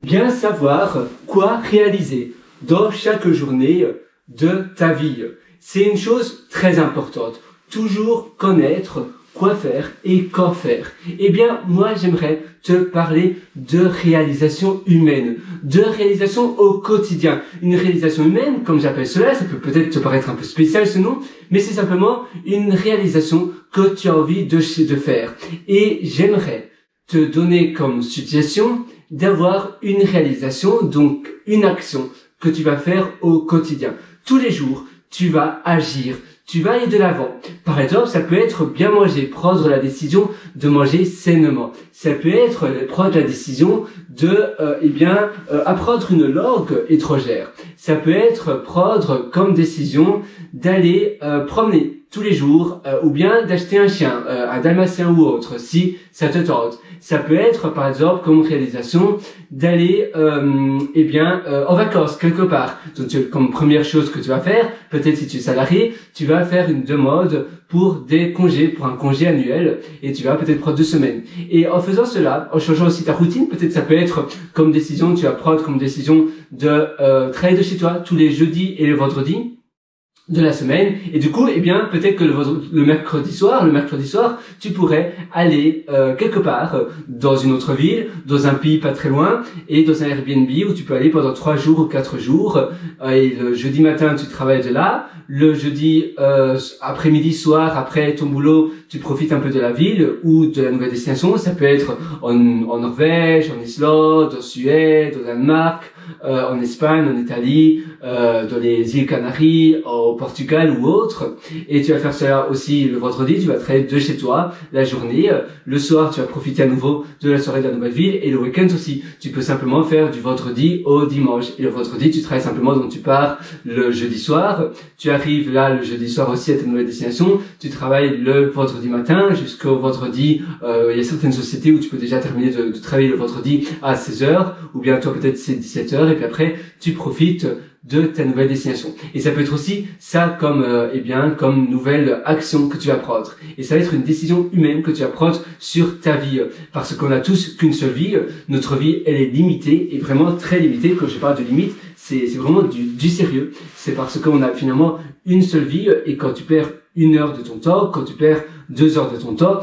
Bien savoir quoi réaliser dans chaque journée de ta vie. C'est une chose très importante. Toujours connaître quoi faire et quand faire. Eh bien, moi, j'aimerais te parler de réalisation humaine, de réalisation au quotidien. Une réalisation humaine, comme j'appelle cela, ça peut peut-être te paraître un peu spécial ce nom, mais c'est simplement une réalisation que tu as envie de faire. Et j'aimerais te donner comme suggestion d'avoir une réalisation, donc une action que tu vas faire au quotidien. Tous les jours, tu vas agir, tu vas aller de l'avant. Par exemple, ça peut être bien manger, prendre la décision de manger sainement. Ça peut être prendre la décision de, apprendre une langue étrangère. Ça peut être prendre comme décision d'aller promener tous les jours, ou bien d'acheter un chien, un dalmatien ou autre, si ça te tente. Ça peut être, par exemple, comme réalisation, d'aller, en vacances quelque part. Donc, comme première chose que tu vas faire, peut-être si tu es salarié, tu vas faire une demande pour des congés, pour un congé annuel, et tu vas peut-être prendre 2 semaines. Et en faisant cela, en changeant aussi ta routine, peut-être ça peut être comme décision, tu vas prendre comme décision de travailler de chez toi tous les jeudis et les vendredis de la semaine, et du coup, peut-être que le mercredi soir, tu pourrais aller quelque part dans une autre ville, dans un pays pas très loin, et dans un Airbnb où tu peux aller pendant 3 jours ou 4 jours, et le jeudi matin, tu travailles de là, le jeudi après-midi, soir, après ton boulot, tu profites un peu de la ville ou de la nouvelle destination. Ça peut être en Norvège, en Islande, en Suède, au Danemark, en Espagne, en Italie, dans les îles Canaries, au Portugal ou autre. Et tu vas faire cela aussi le vendredi, tu vas travailler de chez toi la journée. Le soir, tu vas profiter à nouveau de la soirée de la nouvelle ville, et le week-end aussi. Tu peux simplement faire du vendredi au dimanche. Et le vendredi, tu travailles simplement, donc tu pars le jeudi soir, tu arrives là le jeudi soir aussi à ta nouvelle destination, tu travailles le vendredi matin jusqu'au vendredi. Il y a certaines sociétés où tu peux déjà terminer de travailler le vendredi à 16h, ou bien toi peut-être c'est 17h, et puis après tu profites de ta nouvelle destination. Et ça peut être aussi ça comme comme nouvelle action que tu vas prendre. Et ça va être une décision humaine que tu vas prendre sur ta vie, parce qu'on a tous qu'une seule vie. Notre vie, elle est limitée, et vraiment très limitée. Quand je parle de limite, c'est vraiment du sérieux. C'est parce qu'on a finalement une seule vie, et quand tu perds 1 heure de ton temps, quand tu perds 2 heures de ton temps,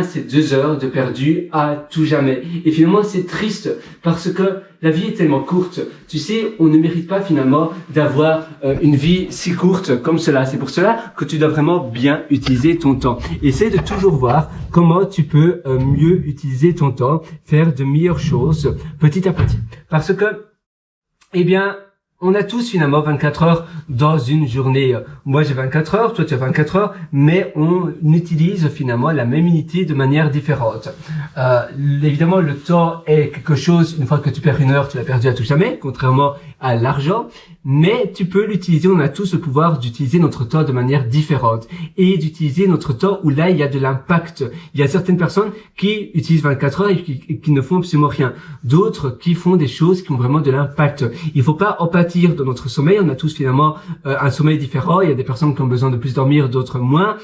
c'est 2 heures de perdu à tout jamais. Et finalement, c'est triste, parce que la vie est tellement courte. Tu sais, on ne mérite pas finalement d'avoir une vie si courte comme cela. C'est pour cela que tu dois vraiment bien utiliser ton temps. Essaie de toujours voir comment tu peux mieux utiliser ton temps, faire de meilleures choses petit à petit. Parce que, on a tous finalement 24 heures dans une journée. Moi j'ai 24 heures, toi tu as 24 heures, mais on utilise finalement la même unité de manière différente. Évidemment, le temps est quelque chose, une fois que tu perds 1 heure, tu l'as perdu à tout jamais, contrairement à l'argent, mais tu peux l'utiliser. On a tous le pouvoir d'utiliser notre temps de manière différente, et d'utiliser notre temps où là il y a de l'impact. Il y a certaines personnes qui utilisent 24 heures et qui ne font absolument rien. D'autres qui font des choses qui ont vraiment de l'impact. Il faut pas empâtir de notre sommeil. On a tous finalement un sommeil différent. Il y a des personnes qui ont besoin de plus dormir, d'autres moins.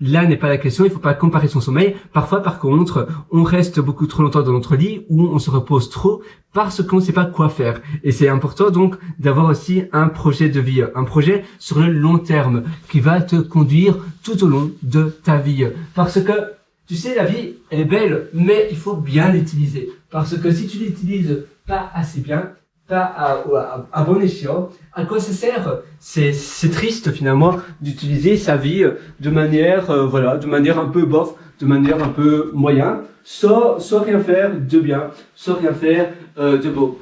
Là n'est pas la question, il faut pas comparer son sommeil. Parfois, par contre, on reste beaucoup trop longtemps dans notre lit, ou on se repose trop parce qu'on ne sait pas quoi faire. Et c'est important donc d'avoir aussi un projet de vie, un projet sur le long terme qui va te conduire tout au long de ta vie. Parce que, tu sais, la vie, elle est belle, mais il faut bien l'utiliser. Parce que si tu l'utilises pas assez bien, pas à bon escient, à quoi ça sert? C'est triste finalement d'utiliser sa vie de manière de manière un peu bof, de manière un peu moyen, sans rien faire de bien, sans rien faire de beau.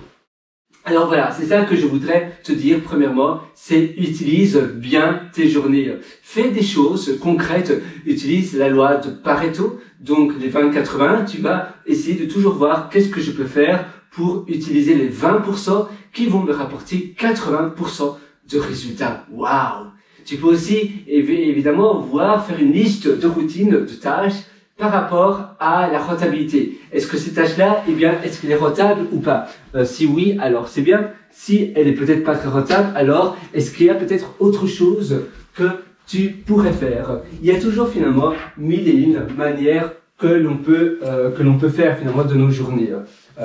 Alors voilà, c'est ça que je voudrais te dire premièrement, c'est utilise bien tes journées. Fais des choses concrètes, utilise la loi de Pareto, donc les 20-80, tu vas essayer de toujours voir qu'est-ce que je peux faire pour utiliser les 20% qui vont me rapporter 80% de résultats. Waouh! Tu peux aussi évidemment faire une liste de routines, de tâches par rapport à la rentabilité. Est-ce que ces tâches-là, est-ce qu'elle est rentable ou pas? Si oui, alors c'est bien. Si elle est peut-être pas très rentable, alors est-ce qu'il y a peut-être autre chose que tu pourrais faire? Il y a toujours finalement 1001 manières que l'on peut faire finalement de nos journées.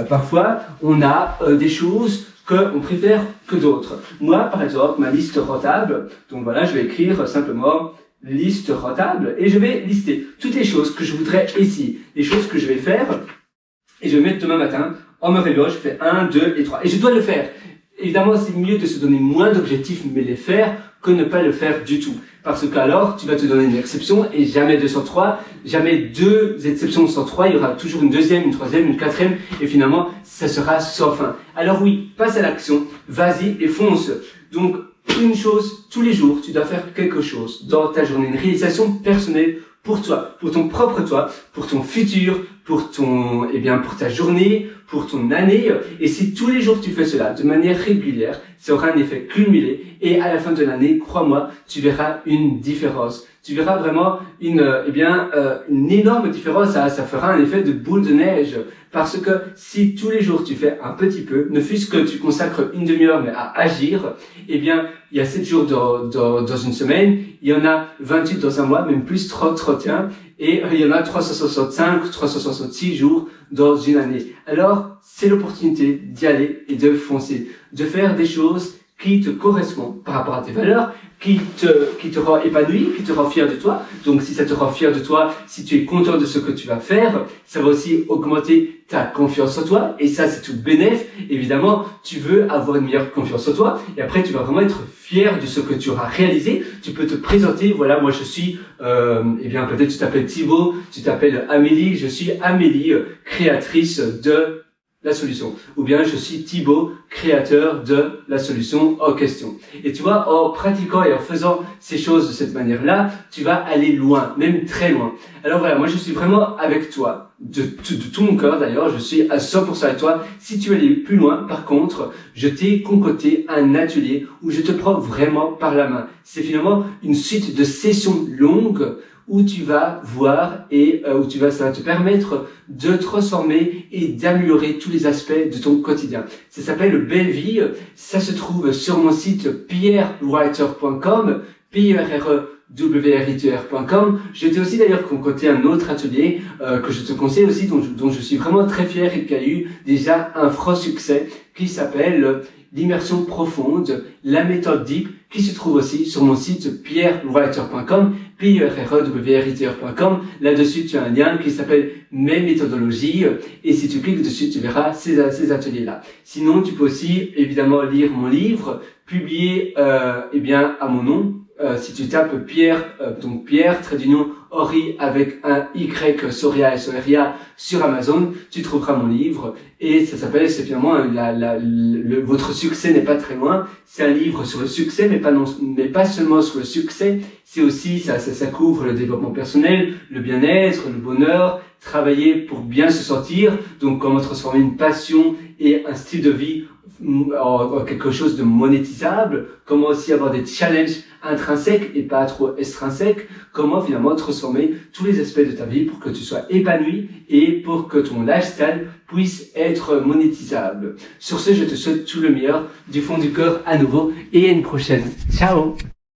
Parfois, on a des choses qu'on préfère que d'autres. Moi, par exemple, ma liste rentable, donc voilà, je vais écrire simplement liste rentable et je vais lister toutes les choses que je voudrais essayer, les choses que je vais faire et je vais mettre demain matin, en me réveillant, je fais 1, 2 et 3 et je dois le faire. Évidemment, c'est mieux de se donner moins d'objectifs mais les faire que ne pas le faire du tout. Parce qu'alors, tu vas te donner une exception et jamais 203, jamais 2 exceptions sans 3, il y aura toujours une deuxième, une troisième, une quatrième et finalement, ça sera sans fin. Alors oui, passe à l'action, vas-y et fonce. Donc, une chose, tous les jours, tu dois faire quelque chose dans ta journée, une réalisation personnelle pour toi, pour ton propre toi, pour ton futur, pour ton, pour ta journée, pour ton année. Et si tous les jours tu fais cela de manière régulière, ça aura un effet cumulé et à la fin de l'année, crois-moi, tu verras une différence. Tu verras vraiment une énorme différence. Ça fera un effet de boule de neige. Parce que si tous les jours tu fais un petit peu, ne fût-ce que tu consacres une demi-heure mais à agir, il y a 7 jours dans une semaine, il y en a 28 dans un mois, même plus 31, et il y en a 365, 366 jours dans une année. Alors, c'est l'opportunité d'y aller et de foncer, de faire des choses qui te correspondent par rapport à tes valeurs, qui te rend épanoui, qui te rend fier de toi. Donc, si ça te rend fier de toi, si tu es content de ce que tu vas faire, ça va aussi augmenter ta confiance en toi. Et ça, c'est tout bénef. Évidemment, tu veux avoir une meilleure confiance en toi. Et après, tu vas vraiment être fier de ce que tu auras réalisé. Tu peux te présenter. Voilà, moi, je suis, peut-être tu t'appelles Thibaut, tu t'appelles Amélie. Je suis Amélie, créatrice de la solution. Ou bien je suis Thibaut, créateur de la solution en question. Et tu vois, en pratiquant et en faisant ces choses de cette manière-là, tu vas aller loin, même très loin. Alors voilà, moi je suis vraiment avec toi, de tout mon cœur d'ailleurs, je suis à 100% avec toi. Si tu veux aller plus loin, par contre, je t'ai concocté un atelier où je te prends vraiment par la main. C'est finalement une suite de sessions longues où tu vas voir et ça va te permettre de transformer et d'améliorer tous les aspects de ton quotidien. Ça s'appelle Belle Vie. Ça se trouve sur mon site pierrewriter.com, pierrewriter.com. Je t'ai aussi d'ailleurs concocté un autre atelier que je te conseille aussi, dont je suis vraiment très fier et qui a eu déjà un franc succès, qui s'appelle l'immersion profonde, la méthode Deep, qui se trouve aussi sur mon site pierrewriter.com, pierrewriter.com. Là-dessus, tu as un lien qui s'appelle Mes méthodologies et si tu cliques dessus, tu verras ces ateliers-là. Sinon, tu peux aussi évidemment lire mon livre publié à mon nom. Si tu tapes Pierre, trait d'union, Ori avec un Y, Soria et Soria sur Amazon, tu trouveras mon livre et ça s'appelle, c'est finalement votre succès n'est pas très loin. C'est un livre sur le succès, mais pas seulement sur le succès. C'est aussi, ça couvre le développement personnel, le bien-être, le bonheur, travailler pour bien se sentir. Donc, comment transformer une passion et un style de vie en quelque chose de monétisable, comment aussi avoir des challenges intrinsèques et pas trop extrinsèques, comment finalement transformer tous les aspects de ta vie pour que tu sois épanoui et pour que ton lifestyle puisse être monétisable. Sur ce, je te souhaite tout le meilleur du fond du cœur à nouveau et à une prochaine. Ciao!